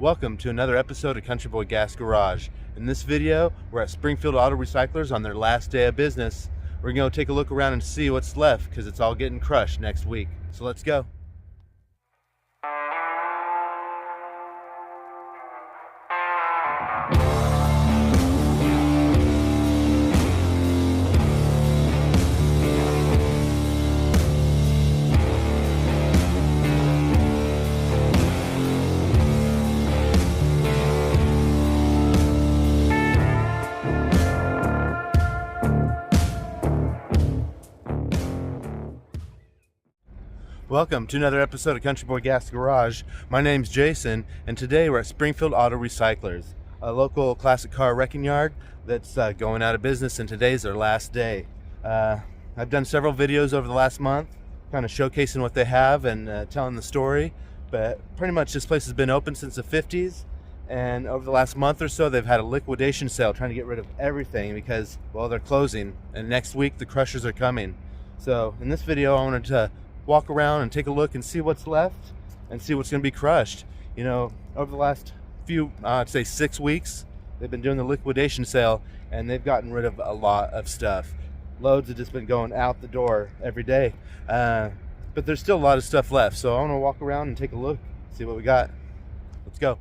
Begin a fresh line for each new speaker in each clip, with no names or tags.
Welcome to another episode of Country Boy Gas Garage. In this video, we're at Springfield Auto Recyclers on their last day of business. We're going to take a look around and see what's left because it's all getting crushed next week. So let's go. Welcome to another episode of Country Boy Gas Garage. My name's Jason, and today we're at Springfield Auto Recyclers, a local classic car wrecking yard that's going out of business, and today's their last day. I've done several videos over the last month, kind of showcasing what they have and telling the story, but pretty much this place has been open since the 50s, and over the last month or so they've had a liquidation sale trying to get rid of everything because, well, they're closing, and next week the crushers are coming. So in this video I wanted to walk around and take a look and see what's left and see what's going to be crushed. You know, over the last few, I'd say 6 weeks, they've been doing the liquidation sale and they've gotten rid of a lot of stuff. Loads have just been going out the door every day, but there's still a lot of stuff left, so I want to walk around and take a look, see what we got. Let's go.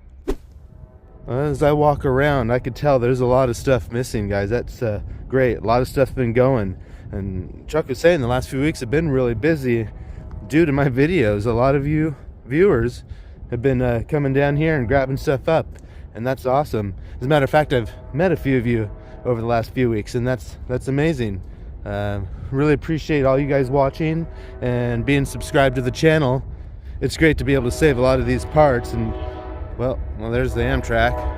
As I walk around, I could tell there's a lot of stuff missing, guys. That's great. A lot of stuff's been going, and Chuck was saying the last few weeks have been really busy due to my videos. A lot of you viewers have been coming down here and grabbing stuff up, and that's awesome. As a matter of fact, I've met a few of you over the last few weeks, and that's amazing. Really appreciate all you guys watching and being subscribed to the channel. It's great to be able to save a lot of these parts. And well, there's the Amtrak.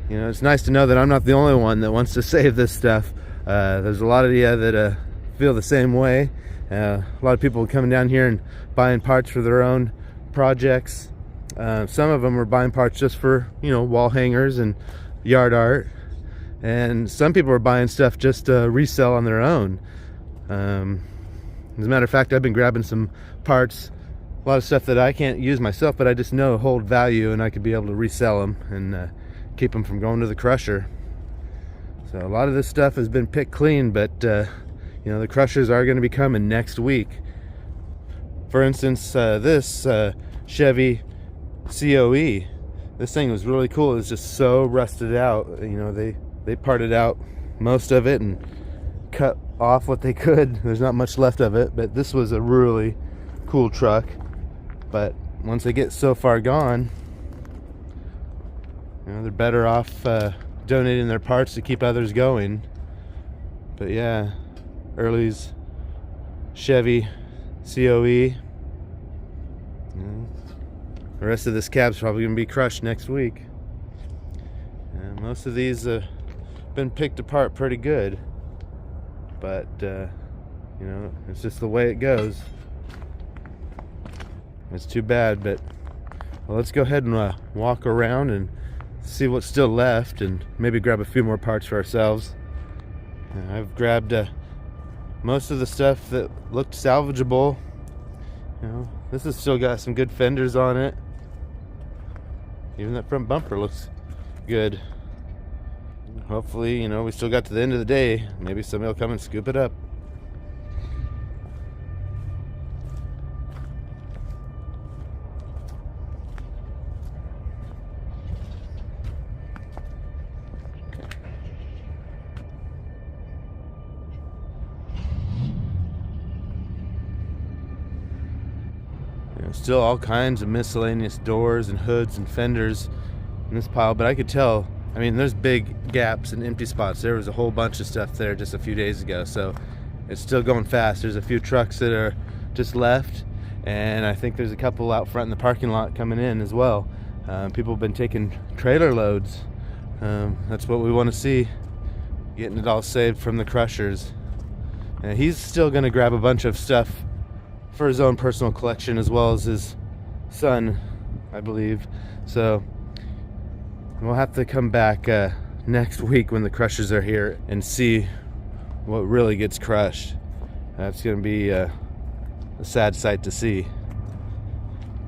You know, it's nice to know that I'm not the only one that wants to save this stuff. There's a lot of you that feel the same way. A lot of people coming down here and buying parts for their own projects. Some of them are buying parts just for, you know, wall hangers and yard art. And some people are buying stuff just to resell on their own. As a matter of fact, I've been grabbing some parts, a lot of stuff that I can't use myself, but I just know hold value and I could be able to resell them and keep them from going to the crusher. So a lot of this stuff has been picked clean, but you know, the crushers are going to be coming next week. For instance, this Chevy COE, this thing was really cool. It's just so rusted out. You know, they parted out most of it and cut off what they could. There's not much left of it, but this was a really cool truck. But once they get so far gone, you know, they're better off donating their parts to keep others going. But yeah, Early's Chevy COE. The rest of this cab's probably going to be crushed next week. Most of these have been picked apart pretty good. But, you know, it's just the way it goes. It's too bad, but well, let's go ahead and walk around and see what's still left and maybe grab a few more parts for ourselves. I've grabbed most of the stuff that looked salvageable. You know, this has still got some good fenders on it. Even that front bumper looks good. Hopefully, you know, we still got to the end of the day. Maybe somebody will come and scoop it up. Still all kinds of miscellaneous doors and hoods and fenders in this pile, but I could tell, I mean, there's big gaps and empty spots. There was a whole bunch of stuff there just a few days ago, so it's still going fast. There's a few trucks that are just left, and I think there's a couple out front in the parking lot coming in as well. People have been taking trailer loads. That's what we want to see, getting it all saved from the crushers. And he's still going to grab a bunch of stuff for his own personal collection as well as his son, I believe. So we'll have to come back next week when the crushers are here and see what really gets crushed. That's going to be a sad sight to see.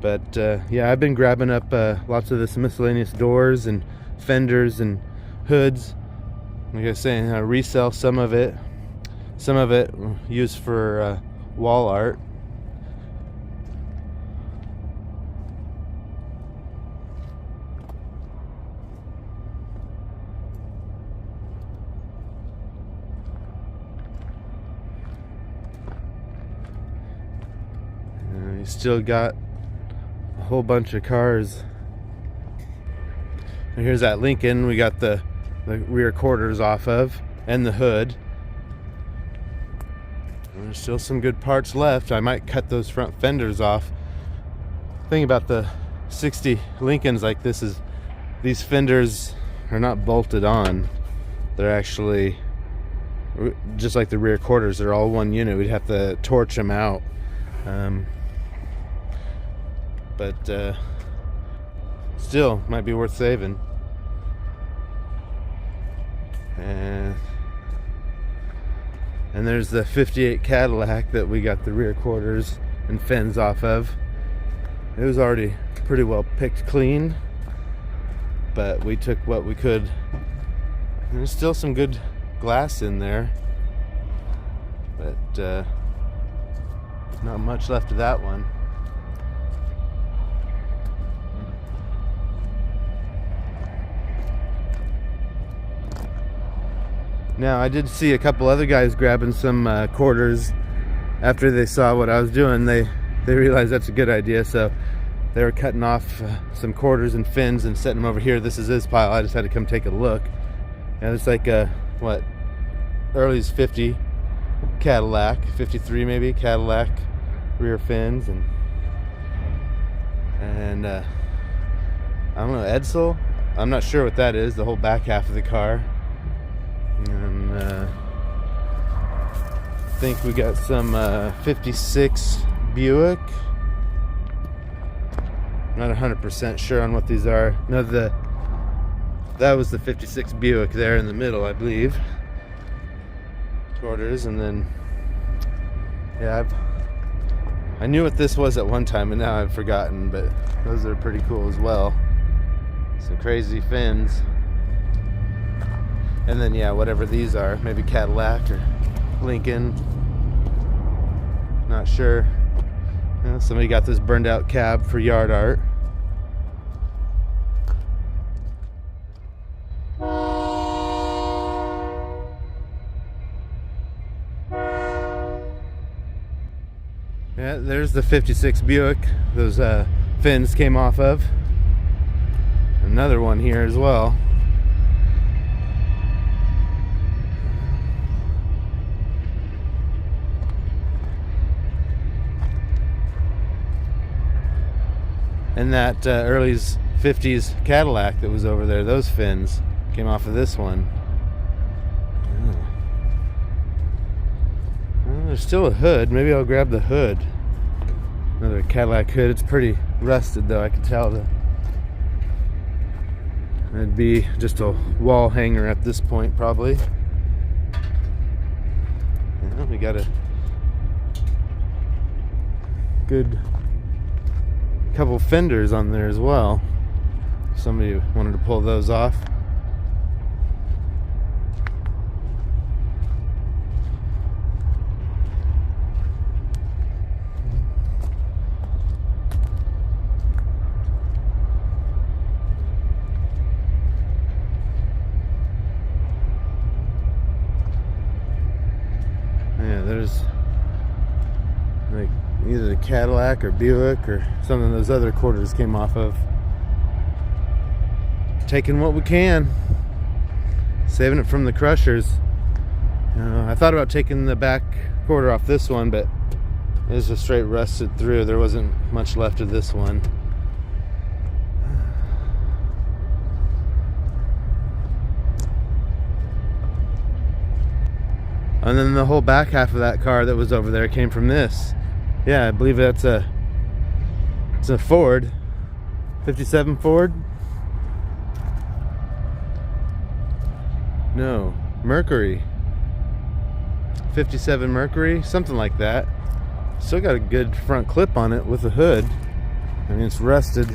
But yeah, I've been grabbing up lots of this miscellaneous doors and fenders and hoods. Like I was saying, I resell some of it used for wall art. You still got a whole bunch of cars. And here's that Lincoln we got the rear quarters off of, and the hood. And there's still some good parts left. I might cut those front fenders off. The thing about the 60 Lincolns like this is these fenders are not bolted on. They're actually just like the rear quarters. They're all one unit. We'd have to torch them out. But still might be worth saving. And there's the 58 Cadillac that we got the rear quarters and fins off of. It was already pretty well picked clean, but we took what we could. And there's still some good glass in there, but not much left of that one. Now, I did see a couple other guys grabbing some quarters after they saw what I was doing. They realized that's a good idea, so they were cutting off some quarters and fins and setting them over here. This is his pile. I just had to come take a look. And it's like a, what, early's 50 Cadillac, 53 maybe, Cadillac rear fins. And I don't know, Edsel? I'm not sure what that is, the whole back half of the car. And I think we got some 56 Buick. Not 100% sure on what these are. No, that was the 56 Buick there in the middle, I believe. Quarters, and then yeah, I knew what this was at one time, and now I've forgotten. But those are pretty cool as well. Some crazy fins. And then, yeah, whatever these are, maybe Cadillac or Lincoln. Not sure. You know, somebody got this burned out cab for yard art. Yeah, there's the 56 Buick those fins came off of. Another one here as well. And that early 50s Cadillac that was over there, those fins came off of this one. Well, there's still a hood. Maybe I'll grab the hood. Another Cadillac hood. It's pretty rusted though, I can tell. It'd be just a wall hanger at this point probably. Well, we got a good couple fenders on there as well. Somebody wanted to pull those off. Yeah, there's like either the Cadillac or Buick or something those other quarters came off of. Taking what we can, saving it from the crushers. I thought about taking the back quarter off this one, but it was just straight rusted through. There wasn't much left of this one. And then the whole back half of that car that was over there came from this. Yeah, I believe it's a Ford, 57 Ford. No, Mercury. 57 Mercury, something like that. Still got a good front clip on it with the hood. I mean, it's rusted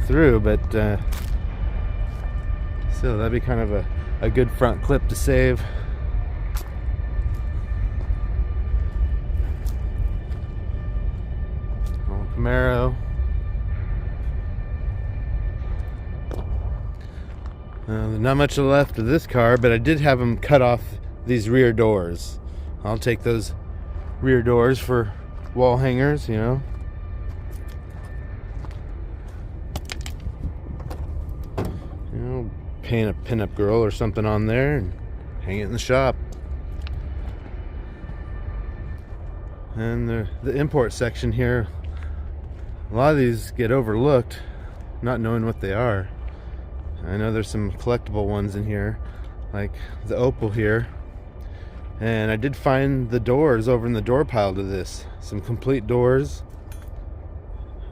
through, but still, that'd be kind of a good front clip to save. Old Camaro. There's not much left of this car, but I did have them cut off these rear doors. I'll take those rear doors for wall hangers, you know. You know, paint a pinup girl or something on there and hang it in the shop. And the import section here, a lot of these get overlooked, not knowing what they are. I know there's some collectible ones in here, like the Opal here. And I did find the doors over in the door pile to this. Some complete doors.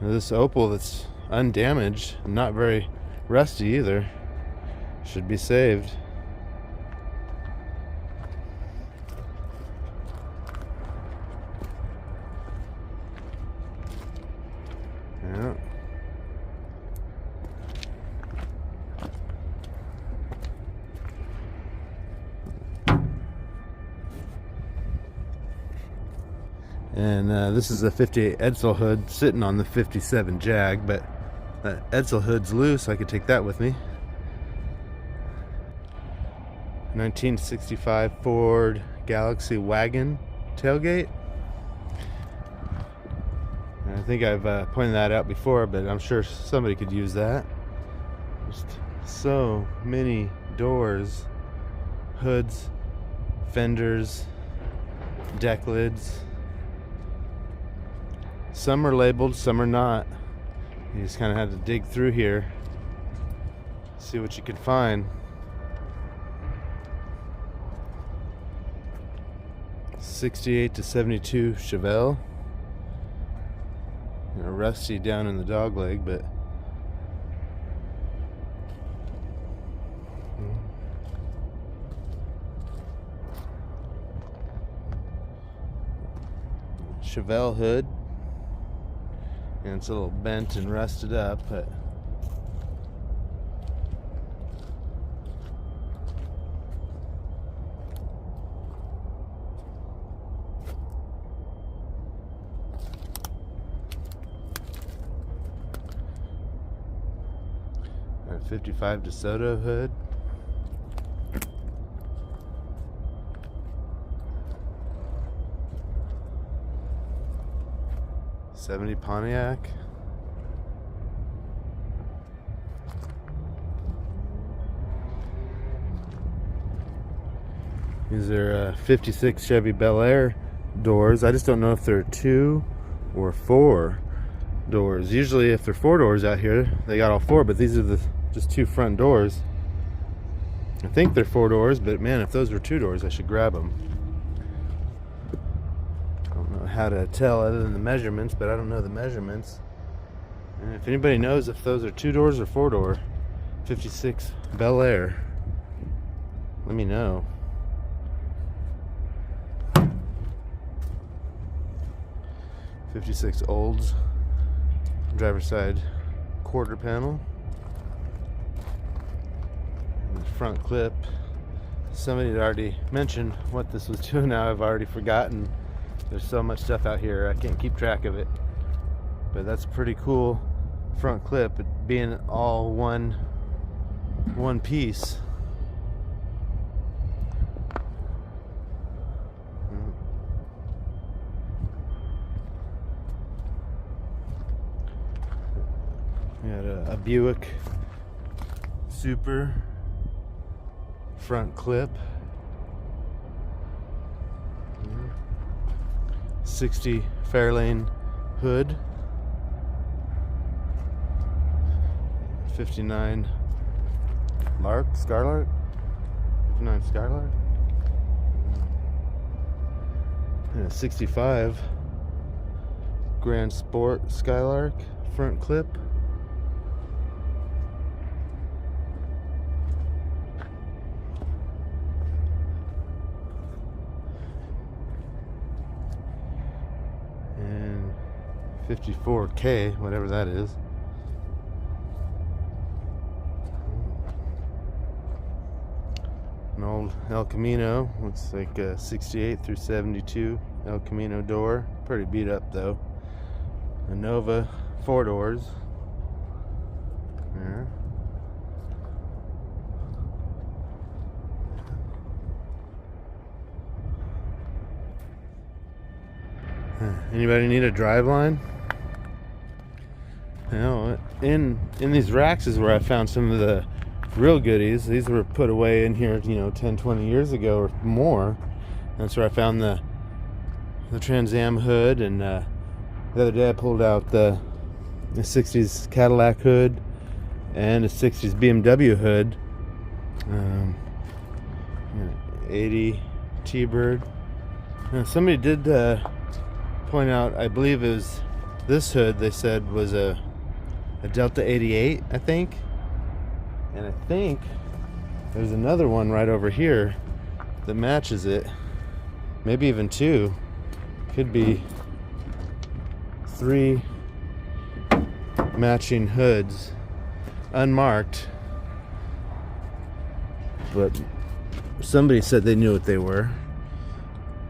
This Opal that's undamaged, not very rusty either. Should be saved. Yeah. And this is a 58 Edsel hood sitting on the 57 Jag, but that Edsel hood's loose. I could take that with me. 1965 Ford Galaxy wagon tailgate. And I think I've pointed that out before, but I'm sure somebody could use that. Just so many doors, hoods, fenders, deck lids. Some are labeled, some are not. You just kind of had to dig through here, see what you could find. '68 to '72 Chevelle. You know, rusty down in the dog leg, but Chevelle hood. And it's a little bent and rusted up, but a 55 DeSoto hood. '70 Pontiac. These are 56 Chevy Bel Air doors. I just don't know if they're 2 or 4 doors. Usually if they're 4 doors out here, they got all 4, but these are just 2 front doors. I think they're 4 doors, but man, if those were 2 doors, I should grab them. How to tell other than the measurements, but I don't know the measurements. And if anybody knows if those are 2 doors or 4 door 56 Bel Air, let me know. '56 Olds driver's side quarter panel. And the front clip. Somebody had already mentioned what this was doing. Now I've already forgotten. There's so much stuff out here, I can't keep track of it. But that's a pretty cool front clip, it being all one piece. We had a Buick Super front clip. 60 Fairlane hood. 59 Skylark. 59 Skylark. And a 65 Grand Sport Skylark front clip. 54K, whatever that is. An old El Camino, looks like 68 through 72 El Camino door. Pretty beat up though. A Nova 4 doors. There. Anybody need a drive line? You know, in these racks is where I found some of the real goodies. These were put away in here, 10, 20 years ago or more. That's where I found the Trans Am hood, and the other day I pulled out the 60s Cadillac hood and a 60s BMW hood. 80 T-Bird. Somebody did point out, I believe it was this hood they said was a Delta 88, I think. And I think there's another one right over here that matches it. Maybe even two. Could be 3 matching hoods, unmarked. But somebody said they knew what they were.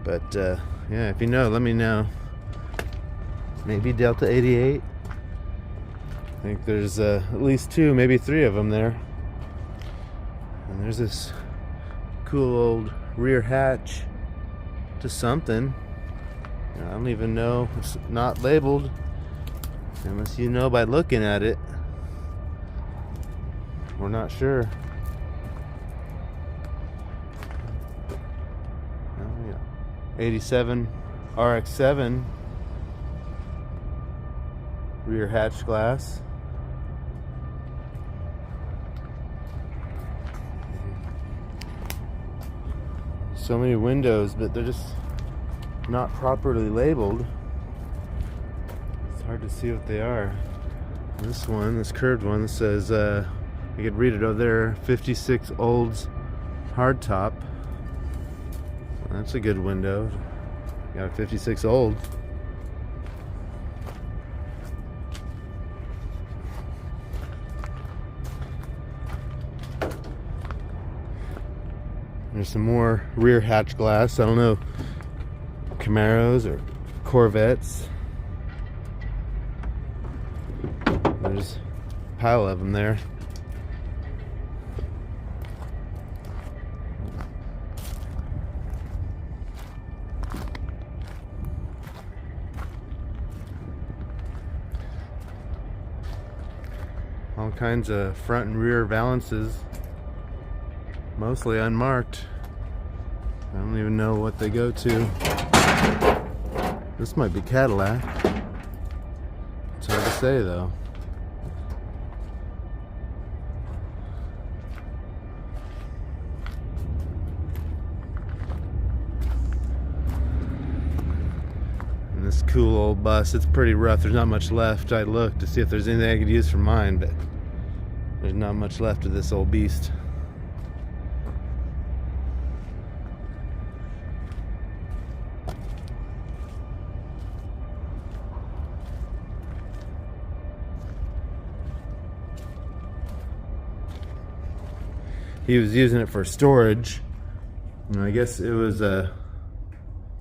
But yeah, if you know, let me know. Maybe Delta 88. I think there's at least 2, maybe 3 of them there. And there's this cool old rear hatch to something. I don't even know. It's not labeled unless you know by looking at it. We're not sure. Oh, yeah. 87 RX-7 rear hatch glass. So many windows, but they're just not properly labeled. It's hard to see what they are. This one, this curved one, says, you could read it over there, 56 Olds hardtop. Well, that's a good window. Got a 56 Olds. There's some more rear hatch glass. I don't know, Camaros or Corvettes. There's a pile of them there. All kinds of front and rear valances. Mostly unmarked. I don't even know what they go to. This might be Cadillac. It's hard to say though. And this cool old bus, it's pretty rough. There's not much left. I looked to see if there's anything I could use for mine, but there's not much left of this old beast. He was using it for storage. I guess it was a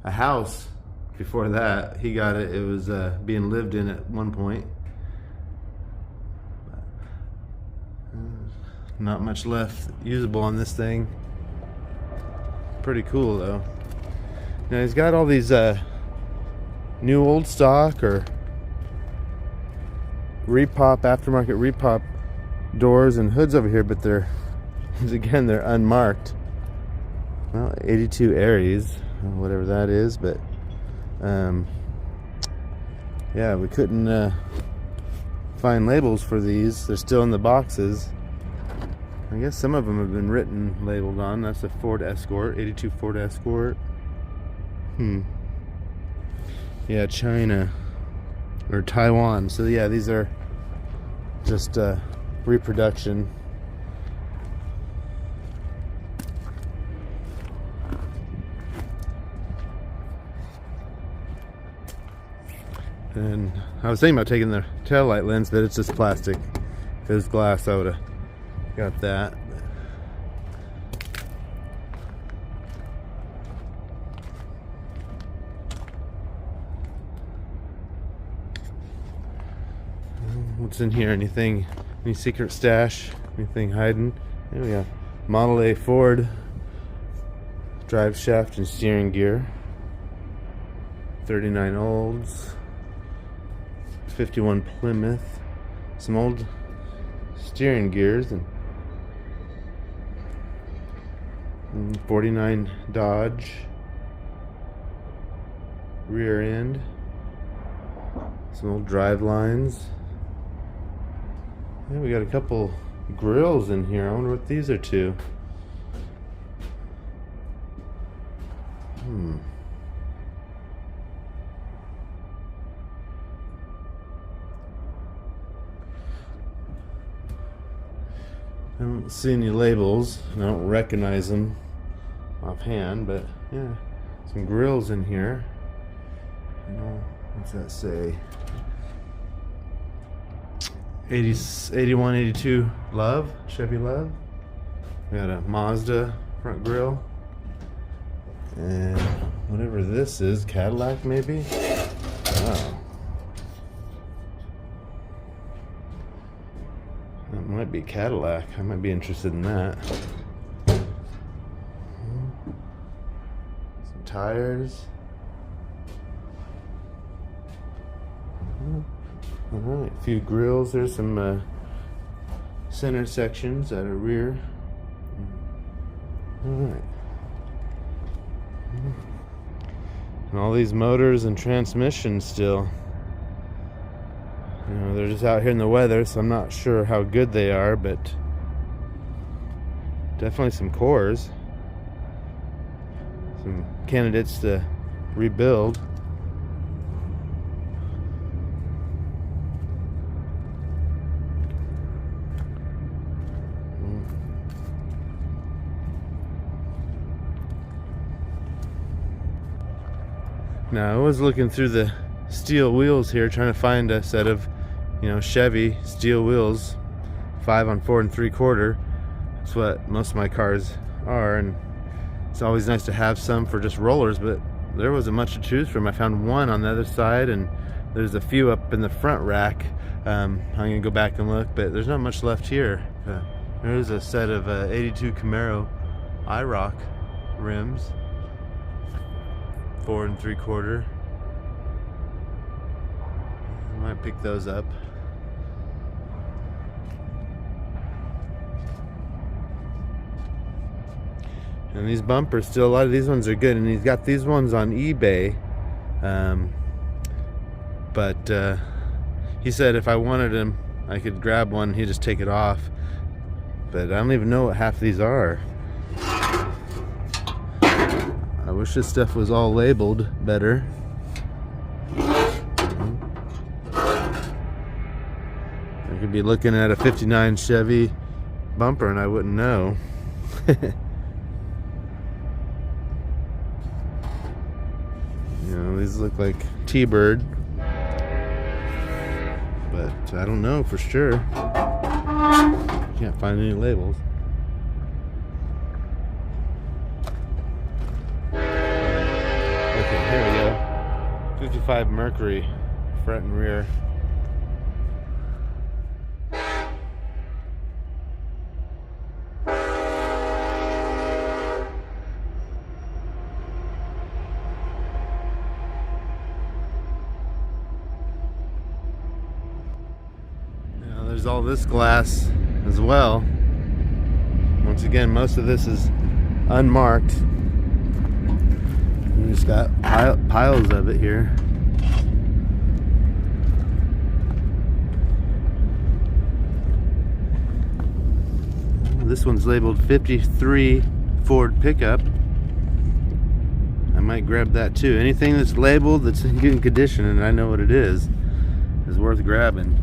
house before that. He got it. It was being lived in at one point. Not much left usable on this thing. Pretty cool though. Now he's got all these new old stock or repop, aftermarket repop doors and hoods over here, but they're again, they're unmarked. Well, 82 Aries, whatever that is, but yeah, we couldn't find labels for these. They're still in the boxes. I guess some of them have been written, labeled on. That's a Ford Escort, 82 Ford Escort. Yeah, China or Taiwan. So yeah, these are just reproduction. And I was thinking about taking the taillight lens, but it's just plastic. If it was glass, I would have got that. What's in here? Anything? Any secret stash? Anything hiding? There we go. Model A Ford drive shaft and steering gear. 39 Olds. 51 Plymouth. Some old steering gears and 49 Dodge. Rear end. Some old drive lines. Yeah, we got a couple grills in here. I wonder what these are to. I don't see any labels. I don't recognize them offhand, but yeah, some grills in here. What's that say? 81, 82 Love, Chevy Love. We got a Mazda front grille. And whatever this is, Cadillac maybe? Wow. That might be Cadillac. I might be interested in that. Some tires. Alright, a few grills. There's some center sections at a rear. Alright. And all these motors and transmissions still. You know, they're just out here in the weather, so I'm not sure how good they are, but definitely some cores. Some candidates to rebuild. Now I was looking through the steel wheels here, trying to find a set of, Chevy steel wheels, 5 on 4 3/4. That's what most of my cars are, and it's always nice to have some for just rollers. But there wasn't much to choose from. I found one on the other side, and there's a few up in the front rack. I'm gonna go back and look, but there's not much left here. There's a set of 82 Camaro IROC rims. 4 3/4. I might pick those up. And these bumpers, still a lot of these ones are good, and he's got these ones on eBay. But he said if I wanted them, I could grab one. He'd just take it off. But I don't even know what half these are. I wish this stuff was all labeled better. I could be looking at a 59 Chevy bumper and I wouldn't know. These look like T-Bird, but I don't know for sure. Can't find any labels. Here we go. 55 Mercury, front and rear. Now there's all this glass as well. Once again, most of this is unmarked. We just got piles of it here. This one's labeled 53 Ford pickup. I might grab that too. Anything that's labeled that's in good condition and I know what it is worth grabbing.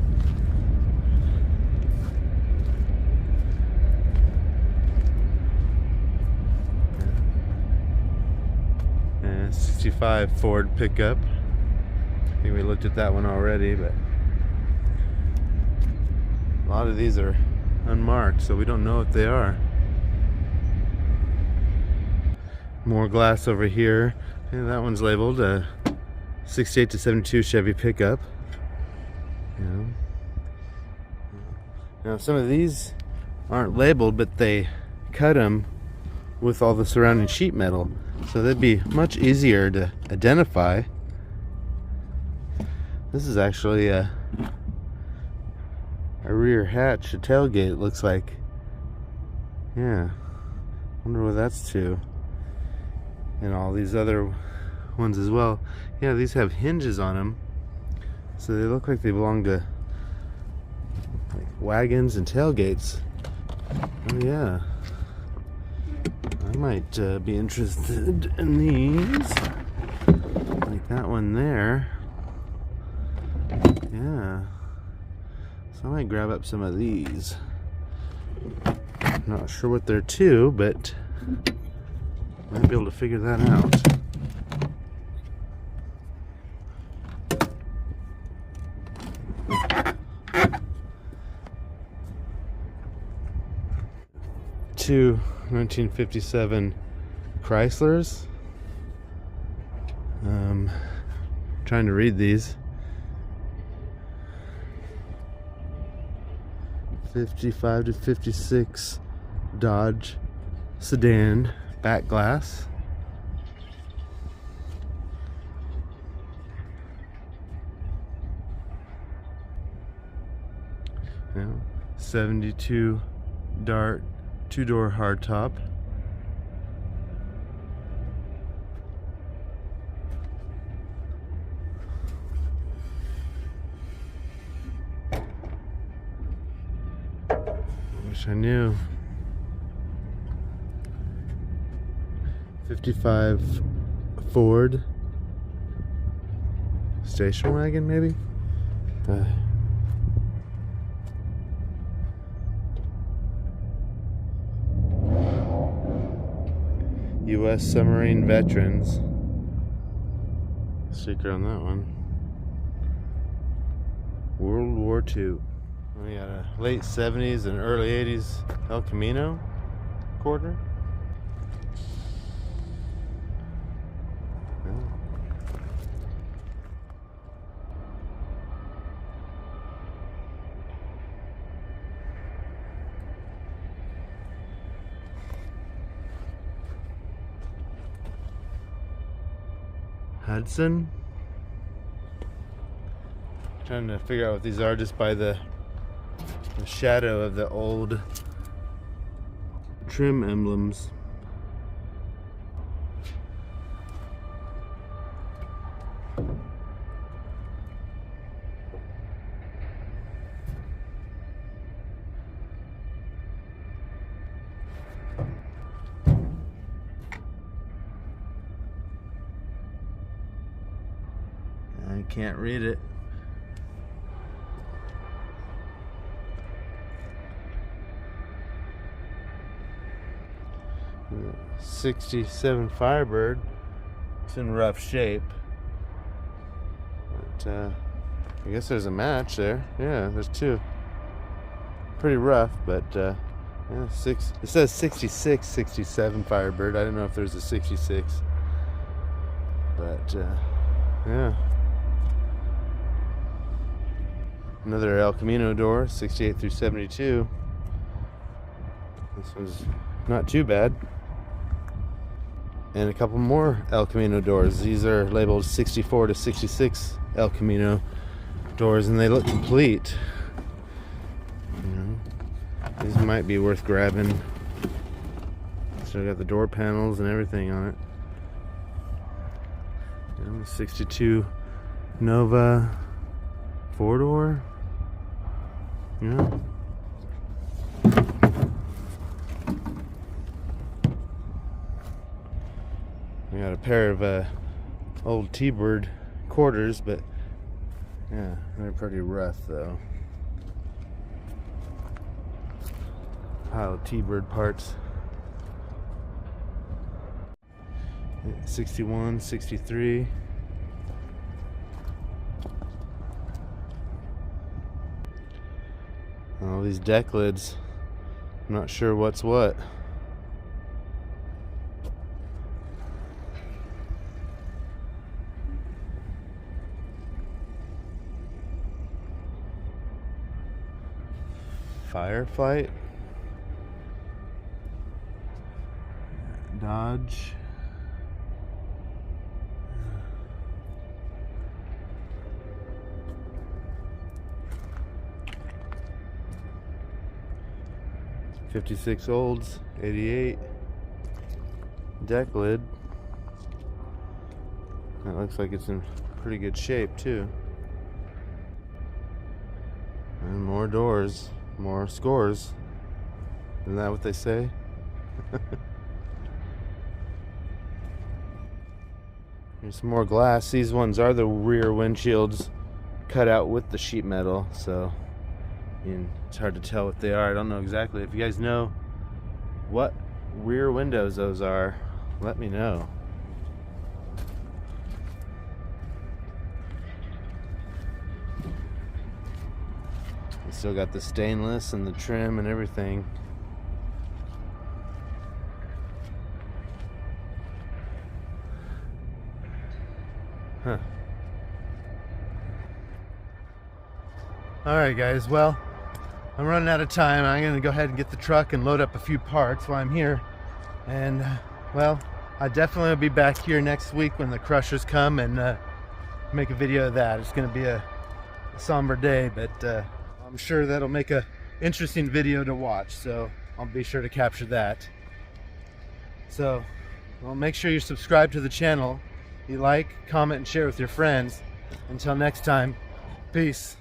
65 Ford pickup. I think we looked at that one already, but a lot of these are unmarked, so we don't know what they are. More glass over here. And that one's labeled 68 to 72 Chevy pickup. Now some of these aren't labeled, but they cut them with all the surrounding sheet metal, so they'd be much easier to identify. This is actually a rear hatch, a tailgate, it looks like. Yeah, wonder what that's to. And all these other ones as well. Yeah, these have hinges on them, so they look like they belong to like wagons and tailgates. Oh yeah, I might be interested in these, like that one there. Yeah, so I might grab up some of these. Not sure what they're to, but might be able to figure that out. Two 1957 Chryslers. Trying to read these. 55 to 56 Dodge sedan, back glass. Now, 72 Dart 2-door hardtop. Wish I knew. 55 Ford station wagon, maybe. U.S. submarine veterans. Sticker on that one. World War II. We got a late 70s and early 80s El Camino quarter. Hudson. Trying to figure out what these are just by the shadow of the old trim emblems. I can't read it. '67 Firebird. It's in rough shape, but I guess there's a match there. Yeah, there's two. Pretty rough, but yeah, it says 66 '67 Firebird. I don't know if there's a 66, but yeah. Another El Camino door, 68 through 72. This one's not too bad. And a couple more El Camino doors. These are labeled 64 to 66 El Camino doors, and they look complete. You know, these might be worth grabbing. Still got the door panels and everything on it. You know, 62 Nova 4-door. Yeah. We got a pair of old T-Bird quarters, but yeah, they're pretty rough though. Pile of T-Bird parts. 61, 63. All these deck lids. I'm not sure what's what. Firefight. Dodge. '56 Olds, '88 deck lid. That looks like it's in pretty good shape too. And more doors, more scores. Isn't that what they say? Here's some more glass. These ones are the rear windshields cut out with the sheet metal, so it's hard to tell what they are. I don't know exactly. If you guys know what rear windows those are, let me know. You still got the stainless and the trim and everything. Huh. Alright guys, well, I'm running out of time. I'm going to go ahead and get the truck and load up a few parts while I'm here. And, well, I definitely will be back here next week when the crushers come and make a video of that. It's going to be a somber day, but I'm sure that'll make a interesting video to watch, so I'll be sure to capture that. So, well, make sure you subscribe to the channel. You like, comment, and share with your friends. Until next time, peace.